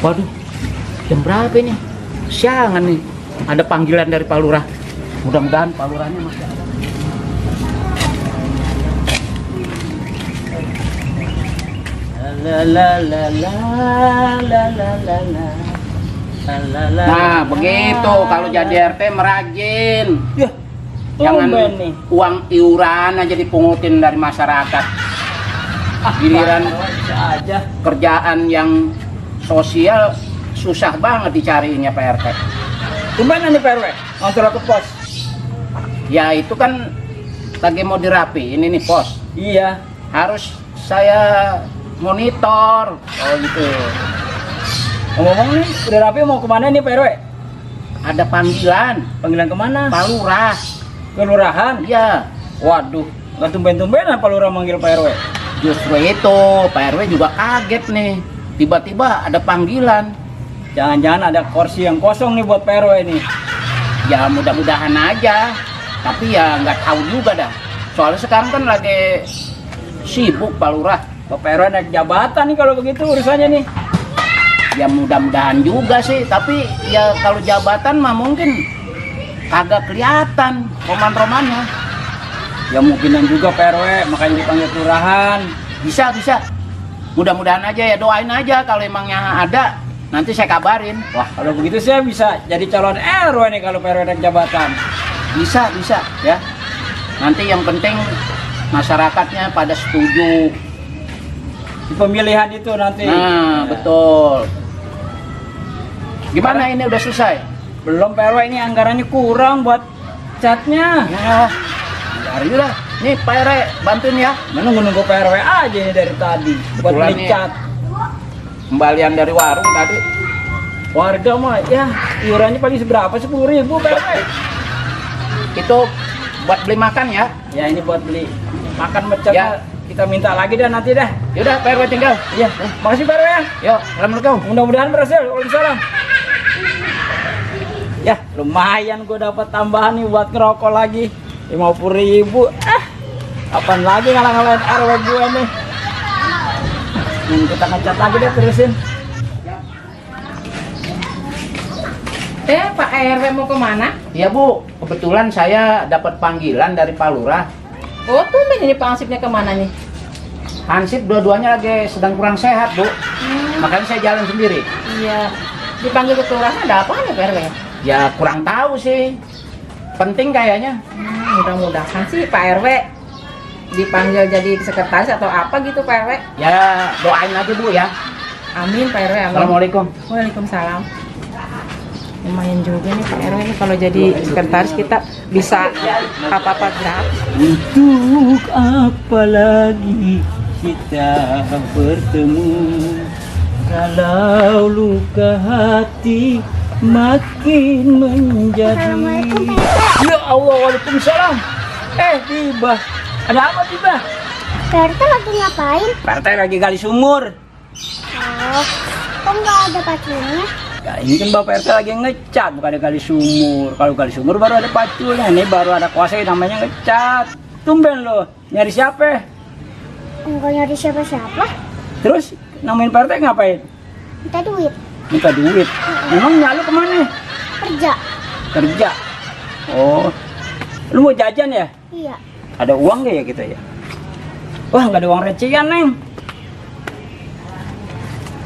Waduh, jam berapa ini? Siangan nih. Ada panggilan dari Pak Lurah. Mudah-mudahan Pak Lurahnya masih ada. La la la la la la la la. Nah, begitu kalau jadi RT merajin. Ya, Jangan nih. uang iuran aja dipungutin dari masyarakat. Giliran aja. kerjaan yang sosial susah banget dicariinnya Pak RT. Gimana nih Pak RW? Ngantor ke pos. Ya itu kan lagi mau dirapi, ini nih pos. Iya. Harus saya monitor. Oh gitu. Ngomong nih, udah rapi mau kemana nih Pak RW? Ada panggilan Panggilan kemana? Pak Lurah. Kelurahan. Iya. Waduh, nggak tumben-tumbenan Pak Lurah manggil Pak RW. Justru itu Pak RW juga kaget nih. Tiba-tiba ada panggilan. Jangan-jangan ada kursi yang kosong nih buat Pak RW ini. Ya mudah-mudahan aja. Tapi ya nggak tahu juga dah. Soalnya sekarang kan lagi sibuk Pak Lurah. Pak RW naik jabatan nih kalau begitu urusannya nih. Ya mudah-mudahan juga sih. Tapi ya kalau jabatan mah mungkin kagak kelihatan roman-romannya. Ya mungkinan juga Pak RW, makanya dipanggil kelurahan. Bisa. Mudah-mudahan aja ya, doain aja kalau emangnya ada. Nanti saya kabarin. Wah, kalau begitu saya bisa jadi calon RW nih kalau Pak RW naik jabatan. Bisa ya. Nanti yang penting masyarakatnya pada setuju. Di pemilihan itu nanti. Nah, betul. Gimana ini udah selesai? Belum Pak RW, ini anggarannya kurang buat catnya. Ya, hari lah. Nih Pak RW bantuin ya. Mana nunggu Pak RW aja nih dari tadi buat Kebetulan beli nih. cat. Kembalian dari warung tadi. Warga mah ya iurannya paling seberapa? 10.000 Pak RW. Itu buat beli makan ya. Ya ini buat beli makan mercat Ya. kita minta lagi dah nanti dah. Yaudah Pak RW tinggal. Iya, makasih Pak RW ya. Yuk, assalamualaikum. Mudah-mudahan berhasil. Waalaikumsalam. Ya, lumayan gue dapat tambahan nih buat ngerokok lagi. 50.000. Kapan lagi ngalah-ngalahin RW gue nih. Ini kita ngecat lagi deh, terusin. Pak RW mau kemana? Iya Bu, kebetulan saya dapat panggilan dari Pak Lurah. Oh tumben ini Pak Hansipnya kemana nih? Hansip dua-duanya lagi sedang kurang sehat Bu. Makanya saya jalan sendiri. Iya. Dipanggil ke kelurahan ada apa nih Pak RW? Ya kurang tahu sih. Penting kayaknya. Mudah-mudahan sih Pak RW dipanggil jadi sekretaris atau apa gitu Pak RW. Ya doain aja Bu ya. Amin Pak RW. Amin. Assalamualaikum. Waalaikumsalam. Lumayan juga nih Pak RW nih kalau jadi sekretaris kita bisa apa-apa gratis. Untuk apa lagi kita bertemu kalau luka hati makin menjadi. Ya Allah, waalaikumsalam. Tiba. Ada apa Tiba? Pak RT lagi ngapain? Pak RT lagi gali sumur. Oh, kok nggak ada pacunya? Ya, ini kan Bapak RT lagi ngecat, bukan ada gali sumur. Kalau gali sumur baru ada pacunya. Ini baru ada kuasa yang namanya ngecat. Tumben lo, nyari siapa? Enggak nyari siapa-siapa. Terus namain Pak RT ngapain? Minta duit. Minta duit. Emang nyalu kemana? Kerja. Kerja. Oh, lu mau jajan ya? Iya. Ada uang gak ya kita ya? Wah, nggak ada uang recehan Neng.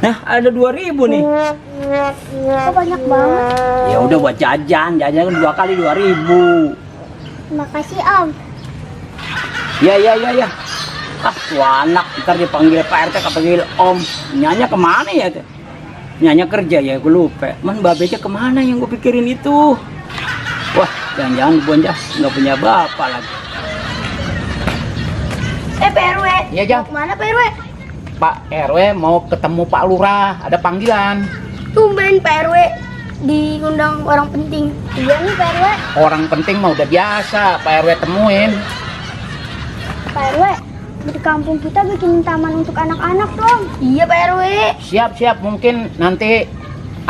Nah, ada 2.000 nih. Kok banyak banget? Ya udah buat jajan kan 2 kali 2.000. Makasih Om. Ya. Ah, tuh anak ntar dipanggil Pak RT, kepanggil Om. Nyanya kemana ya? Nyanya kerja ya, gue lupa. Man, babenya kemana yang gue pikirin itu? Wah, jangan-jangan bonjah nggak punya bapak lagi. Pak RW. Iya Jang. Mau kemana Pak RW? Pak RW mau ketemu Pak Lurah, ada panggilan. Tumben Pak RW diundang orang penting. Iya nih Pak RW. Orang penting mah udah biasa Pak RW temuin. Pak RW, di kampung kita bikin taman untuk anak-anak dong. Iya Pak RW. Siap, mungkin nanti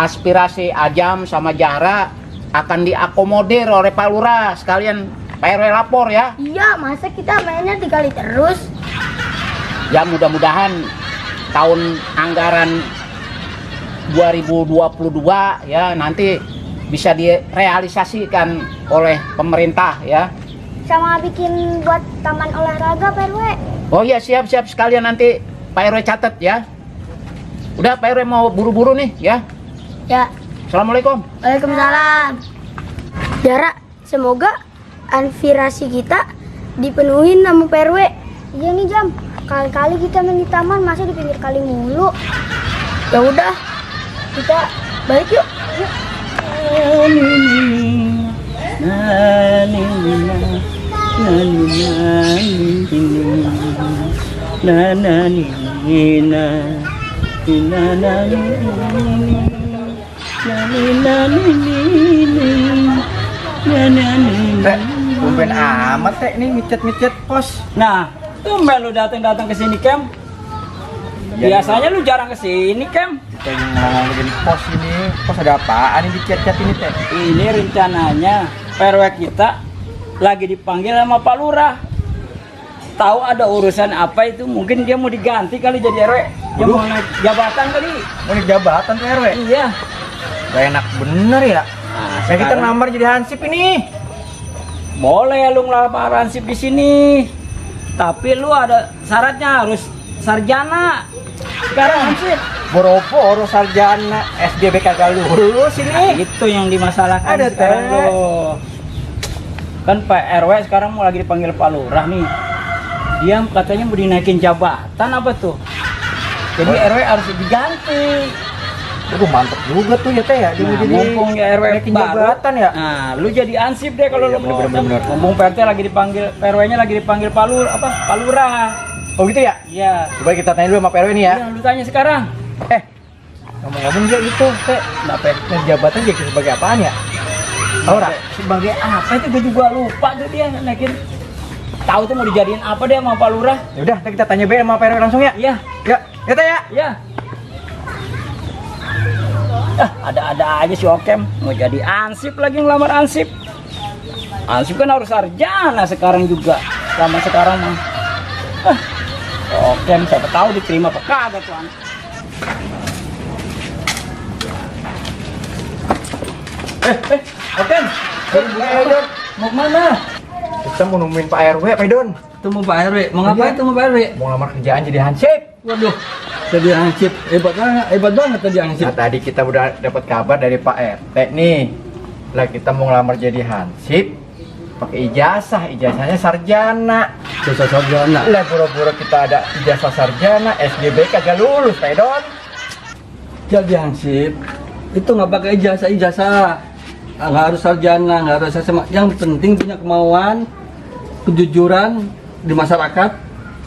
aspirasi Ajam sama Jara akan diakomodir oleh Pak Lurah. Sekalian Pak RW lapor ya. Iya, masa kita mainnya dikali terus? Ya mudah-mudahan tahun anggaran 2022 ya, nanti bisa direalisasikan oleh pemerintah ya. Sama bikin buat taman olahraga Pak RW. Oh iya, siap sekalian, nanti Pak RW catat ya. Udah, Pak RW mau buru-buru nih ya. Ya. Assalamualaikum. Waalaikumsalam. Jara, semoga aspirasi kita dipenuhin sama Pak RW. Iya nih Jam, kali-kali kita main di taman, masa di pinggir kali mulu. Ya udah, kita balik yuk. Yuk. Tumben amat teh nih micet pos. Nah, tumben lu datang ke sini, Kem. Biasanya lu jarang ke sini, Kem. Kita yang ngomongin pos ini, pos ada apaan ini di chat ini teh? Ini rencananya PRW kita lagi dipanggil sama Pak Lurah. Tahu ada urusan apa itu? Mungkin dia mau diganti kali jadi RW. Dia mau naik jabatan kali. Mau naik jabatan tuh RW? Iya. Gak enak bener ya. Nah, Kayak kita sekarang ngelamar jadi hansip ini. boleh lu ngelamar hansip di sini. Tapi lu ada syaratnya, harus sarjana. Sekarang hansip. Boro-boro sarjana SDB kagak lulus ini. Itu yang dimasalahkan Ada, sekarang Teh. lo. Kan Pak RW sekarang mau lagi dipanggil Pak Lurah nih. Dia katanya mau dinaikin jabatan apa tuh? Jadi RW harus diganti. Aduh mantep juga tuh ya teh ya. Nah, mumpung ya RW naikin baru, jabatan ya. Nah, lu jadi ansip deh kalau Iya, lu mau. bener. Mumpung PRT lagi dipanggil, PRW-nya lagi dipanggil Pak Lurah. Oh gitu ya? Iya. Coba kita tanya dulu sama PRW ini ya. Iya, lu tanya sekarang. Ngomong-ngomong dia gitu teh. Kenapa? Naik jabatan jadi sebagai apaan ya? Tahu nggak? Sebagai apa itu gue juga lupa tuh dia naikin. Tahu tuh mau dijadiin apa deh sama Pak Lurah? Ya udah, kita tanya BM sama PRW langsung ya. Iya. Ya, ya teh ya. Ya. Ada-ada aja si Okem mau jadi ansip lagi, ngelamar ansip. Ansip kan harus sarjana sekarang juga. Sama sekarang mah. Okem siapa tahu diterima apa kagak tuh anak. Oke. Mau kemana? Kita mau nemuin Pak RW, Pak Don. Temu Pak RW. Mau ngapain Iya. temu Pak RW? Mau lamar kerjaan jadi hansip. Waduh, jadi ansip hebat banget tadi ansip. Nah, tadi kita udah dapat kabar dari Pak RT nih. Lah kita mau ngelamar jadi hansip pakai ijazahnya sarjana. Jasa sarjana. Lah pura-pura kita ada ijazah sarjana, SGB kagak lulus, Pak Don. Jadi hansip itu nggak pakai ijazah, nggak harus sarjana, nggak harus SMA. Yang penting punya kemauan, kejujuran di masyarakat,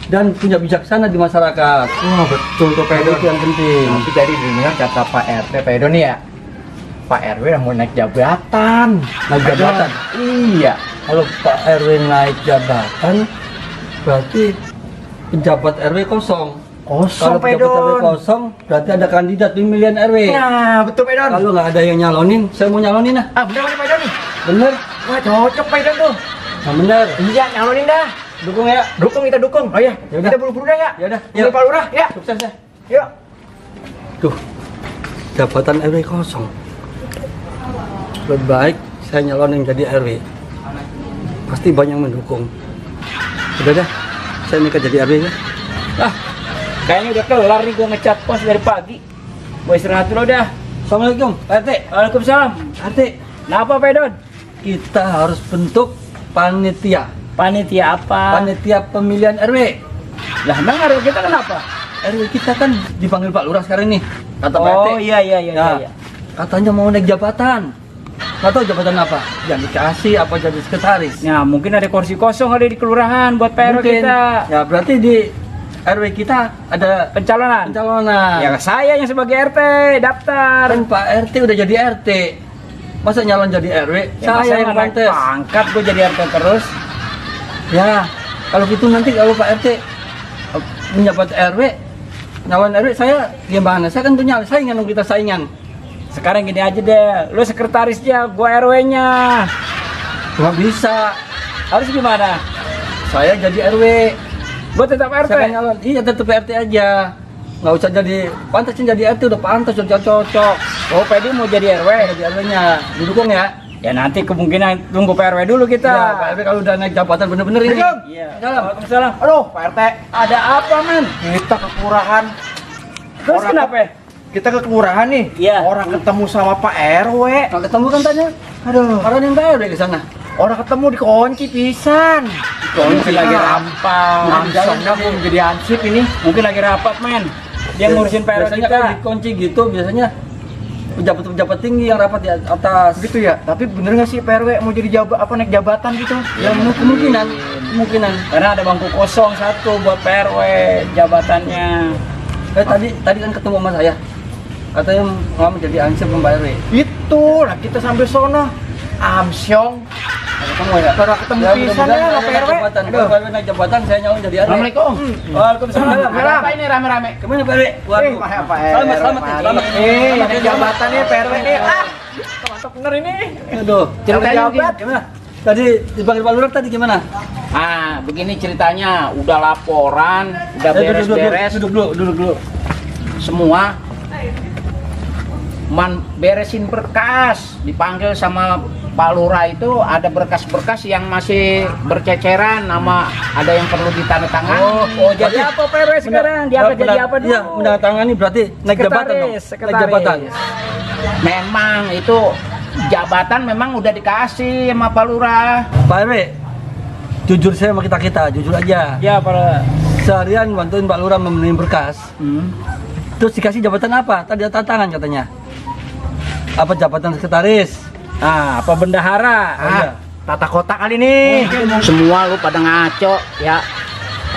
dan punya bijaksana di masyarakat. Wah, betul tuh Pak Don. Itu yang penting. Tapi tadi dengar kata Pak RT, Pak Don nih ya. Pak RW udah mau naik jabatan. Naik jabatan? Iya. Kalau Pak RW naik jabatan, berarti pejabat RW kosong. Kosong, Kalau Pak pejabat RW Don. kosong, berarti ada kandidat pemilihan RW. Nah, betul Pak Don. Kalau nggak ada yang nyalonin, saya mau nyalonin lah. Ah, bener Pak Don nih. Bener? Wah, cocok Pak Don tuh. Nah, bener. Iya, nyalonin dah. Dukung ya. Dukung, kita dukung. Oh iya, Yaudah. kita buru-buru dah ya. Yaudah, Yuk, yuk. Pak Lurah, ya. Sukses ya. Yuk. Tuh, jabatan RW kosong. Lebih baik saya nyalonin jadi RW. Pasti banyak yang mendukung. Udah deh, saya nikah jadi RW ya. Kayaknya udah kelar nih gua ngecat pos dari pagi. Gua istirahat dulu dah. Assalamualaikum, Pak RT. Waalaikumsalam. RT, Kenapa Pak Don? kita harus bentuk panitia. Panitia apa? Panitia pemilihan RW. Lah, emang RW kita kenapa? RW kita kan dipanggil Pak Lurah sekarang nih. Kata Pak RT. Oh iya. Ya, katanya mau naik jabatan. Nggak tahu jabatan apa. Yang dikasih apa jadi sekretaris. Nah, mungkin ada kursi kosong ada di kelurahan buat PRW Mungkin. kita. Ya, berarti di RW kita ada Pencalonan. pencalonan. Ya saya yang sebagai RT daftar. Kan Pak RT udah jadi RT. Masa nyalon jadi RW? Ya, saya yang naik pantes. pangkat gue jadi RT terus. Ya, kalau gitu nanti kalau Pak RT menjabat RW, nyalon RW, saya gimana? Saya kan punya saingan, dong, kita saingan. Sekarang gini aja deh, lu sekretarisnya, gue RW-nya. Nggak bisa. Harus gimana? Saya jadi RW. Gue tetap RT. Saya kan nyalon. Iya, tetap RT aja. nggak usah jadi pantasin jadi RT, udah pantas, udah cocok. Oh, Pedi mau jadi RW. Jadi RW-nya didukung ya. Ya nanti kemungkinan tunggu Pak RW dulu kita. Ya, Pak RW kalau udah naik jabatan bener-bener ini. Iya. Waalaikumsalam. Aduh, Pak RT, Ada apa, men? Kita ke kelurahan. Terus Orang kenapa? Kita ke kelurahan nih. Iya. Orang ketemu sama Pak RW. Kalau ketemu kan tanya, Aduh, orang yang nggak ada di sana. orang ketemu dikunci pisan. Kunci lagi rampau. Langsungnya mau menjadi hansip ini. Mungkin lagi rapat, men. Dia ngurusin PR Biasanya kita. kalau dikunci gitu, biasanya pejabat-pejabat tinggi yang rapat di atas. Gitu ya. Tapi bener nggak sih Pak RW mau jadi naik jabatan gitu? Ya kemungkinan. Karena ada bangku kosong satu buat PRW jabatannya. Tadi kan ketemu sama saya. Katanya mau menjadi ansip Mbak RW. Itu lah kita sambil sono. Amsyong. Ketemu ya. Kalau ketemu Ya, pisan mudah-mudahan ya naik Pak RW. jabatan. Aduh. Kalau Pak RW naik jabatan, saya nyawa jadi RW. Assalamualaikum. Waalaikumsalam. Ada apa ini rame-rame? Kemana Pak RW? Waduh. Pak RW. Selamat ya, selamat. Naik jabatannya Pak RW nih. Mantap bener ini. Aduh. Ceritanya jabat. Gimana? Tadi dipanggil Pak Lurah tadi gimana? Ah, begini ceritanya, udah laporan, udah beres-beres, Duduk dulu. semua beresin berkas, dipanggil sama Pak Lurah itu ada berkas-berkas yang masih berceceran, nama ada yang perlu ditandatangani. Oh, jadi apa PRW sekarang? Diangkat jadi apa dulu? Iya, menandatangani berarti naik jabatan dong. Naik Sekretaris. jabatan. Memang itu jabatan memang udah dikasih sama Pak Lurah. Pak RW, jujur saya sama kita, jujur aja. Ya, Pak. Seharian bantuin Pak Lurah memenuhi berkas. Terus dikasih jabatan apa? Tadi ada tantangan katanya. Apa jabatan sekretaris? Ah, apa bendahara? iya. Tata kota kali nih. Semua lu pada ngaco ya.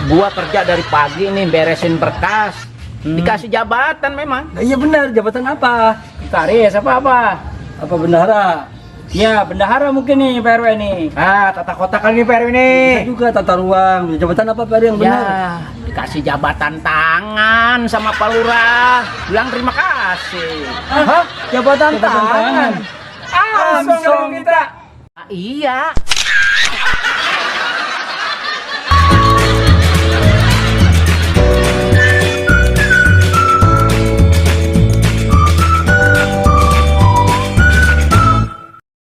Gua kerja dari pagi nih beresin berkas. Dikasih jabatan memang. Nah, iya benar, jabatan apa? Sekretaris apa? Apa bendahara? Ya, bendahara mungkin nih PRW nih. Tata kota kali nih Pak RW nih. Bisa juga tata ruang. Jabatan apa Pak RW yang benar? Ya, dikasih jabatan tangan sama Pak Lurah. Bilang terima kasih. Hah? Jabatan Jabatan tangan. tangan. Ah, langsung kita. Ah, iya.